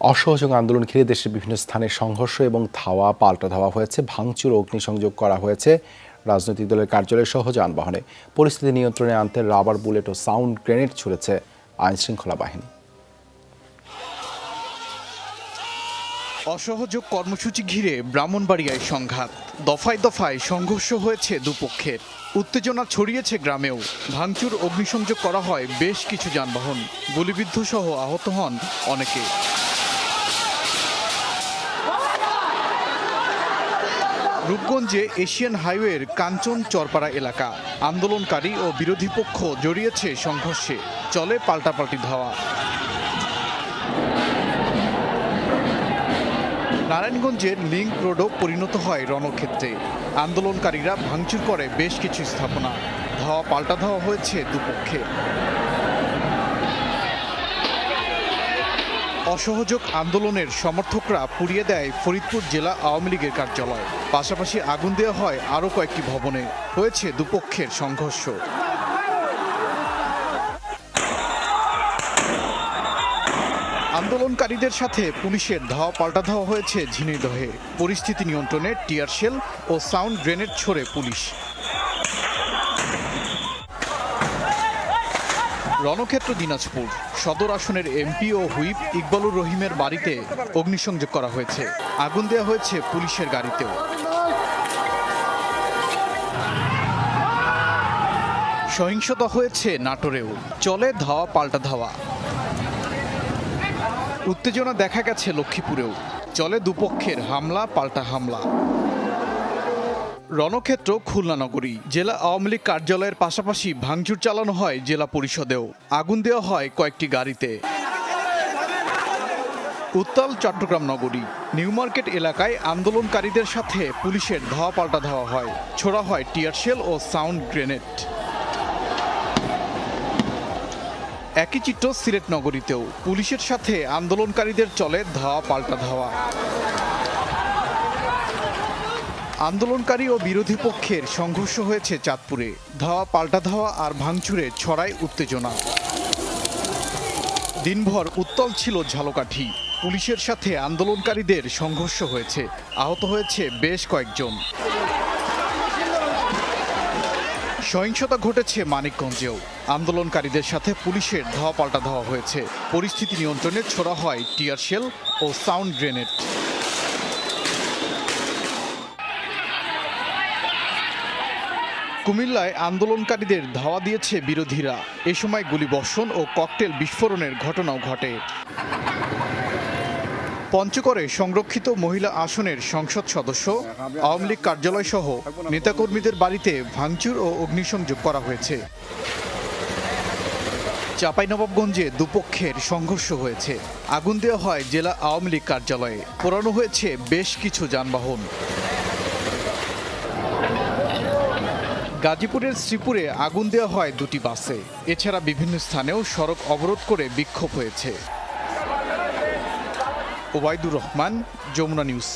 অসহযোগ আন্দোলন ঘিরে দেশের বিভিন্ন স্থানে সংঘর্ষ এবং ধাওয়া পাল্টা ধাওয়া হয়েছে, ভাঙচুর ও অগ্নিসংযোগ করা হয়েছে রাজনৈতিক দলের কার্যালয় সহ যানবাহনে। পরিস্থিতি নিয়ন্ত্রণে আনতে রাবার বুলেট ও সাউন্ড গ্রেনেড ছুড়েছে আইনশৃঙ্খলা বাহিনী। অসহযোগ কর্মসূচি ঘিরে ব্রাহ্মণবাড়িয়ায় সংঘাত, দফায় দফায় সংঘর্ষ হয়েছে দুপক্ষের। উত্তেজনা ছড়িয়েছে গ্রামেও, ভাঙচুর অগ্নিসংযোগ করা হয় বেশ কিছু যানবাহন, গুলিবিদ্ধ সহ আহত হন অনেকে। রূপগঞ্জে এশিয়ান হাইওয়ের কাঞ্চন চরপাড়া এলাকা, আন্দোলনকারী ও বিরোধী পক্ষ জড়িয়েছে সংঘর্ষে, চলে পাল্টাপাল্টি ধাওয়া। নারায়ণগঞ্জের লিংক রোডও পরিণত হয় রণক্ষেত্রে, আন্দোলনকারীরা ভাঙচুর করে বেশ কিছু স্থাপনা, ধাওয়া পাল্টা ধাওয়া হয়েছে দুপক্ষে। অসহযোগ আন্দোলনের সমর্থকরা পুড়িয়ে দেয় ফরিদপুর জেলা আওয়ামী লীগের কার্যালয়, পাশাপাশি আগুন দেওয়া হয় আরও কয়েকটি ভবনে। হয়েছে দুপক্ষের সংঘর্ষ। আন্দোলনকারীদের সাথে পুলিশের ধাওয়া পাল্টা ধাওয়া হয়েছে ঝিনাইদহে। পরিস্থিতি নিয়ন্ত্রণে টিয়ার শেল ও সাউন্ড গ্রেনেড ছোড়ে পুলিশ। রণক্ষেত্র দিনাজপুর সদর আসনের এমপি ও হুইপ ইকবালুর রহিমের বাড়িতে অগ্নিসংযোগ করা হয়েছে, আগুন দেওয়া হয়েছে পুলিশের গাড়িতেও। সহিংসতা হয়েছে নাটোরেও, চলে ধাওয়া পাল্টা ধাওয়া। উত্তেজনা দেখা গেছে লক্ষ্মীপুরেও, চলে দুপক্ষের হামলা পাল্টা হামলা। রণক্ষেত্র খুলনা নগরী, জেলা আওয়ামী লীগ কার্যালয়ের পাশাপাশি ভাঙচুর চালানো হয় জেলা পরিষদেও, আগুন দেওয়া হয় কয়েকটি গাড়িতে। উত্তাল চট্টগ্রাম নগরী, নিউ মার্কেট এলাকায় আন্দোলনকারীদের সাথে পুলিশের ধাওয়া পাল্টা ধাওয়া হয়, ছোড়া হয় টিয়ার শেল ও সাউন্ড গ্রেনেড। একই চিত্র সিলেট নগরীতেও, পুলিশের সাথে আন্দোলনকারীদের চলে ধাওয়া পাল্টা ধাওয়া। আন্দোলনকারী ও বিরোধী পক্ষের সংঘর্ষ হয়েছে চাঁদপুরে, ধাওয়া পাল্টা ধাওয়া আর ভাঙচুরে ছড়ায় উত্তেজনা। দিনভর উত্তাল ছিল ঝালকাঠি, পুলিশের সাথে আন্দোলনকারীদের সংঘর্ষ হয়েছে, আহত হয়েছে বেশ কয়েকজন। সহিংসতা ঘটেছে মানিকগঞ্জেও, আন্দোলনকারীদের সাথে পুলিশের ধাওয়া পাল্টা ধাওয়া হয়েছে। পরিস্থিতি নিয়ন্ত্রণে ছোড়া হয় টিয়ার শেল ও সাউন্ড গ্রেনেড। কুমিল্লায় আন্দোলনকারীদের ধাওয়া দিয়েছে বিরোধীরা, এ সময় গুলিবর্ষণ ও ককটেল বিস্ফোরণের ঘটনাও ঘটে। পঞ্চগড়ে সংরক্ষিত মহিলা আসনের সংসদ সদস্য, আওয়ামী লীগ কার্যালয় সহ নেতাকর্মীদের বাড়িতে ভাঙচুর ও অগ্নিসংযোগ করা হয়েছে। চাঁপাইনবাবগঞ্জে দুপক্ষের সংঘর্ষ হয়েছে, আগুন দেওয়া হয় জেলা আওয়ামী লীগ কার্যালয়ে, পোড়ানো হয়েছে বেশ কিছু যানবাহন। গাজীপুরের শ্রীপুরে আগুন দেওয়া হয় দুটি বাসে, এছাড়া বিভিন্ন স্থানেও সড়ক অবরোধ করে বিক্ষোভ হয়েছে। ওবায়দুর রহমান, যমুনা নিউজ।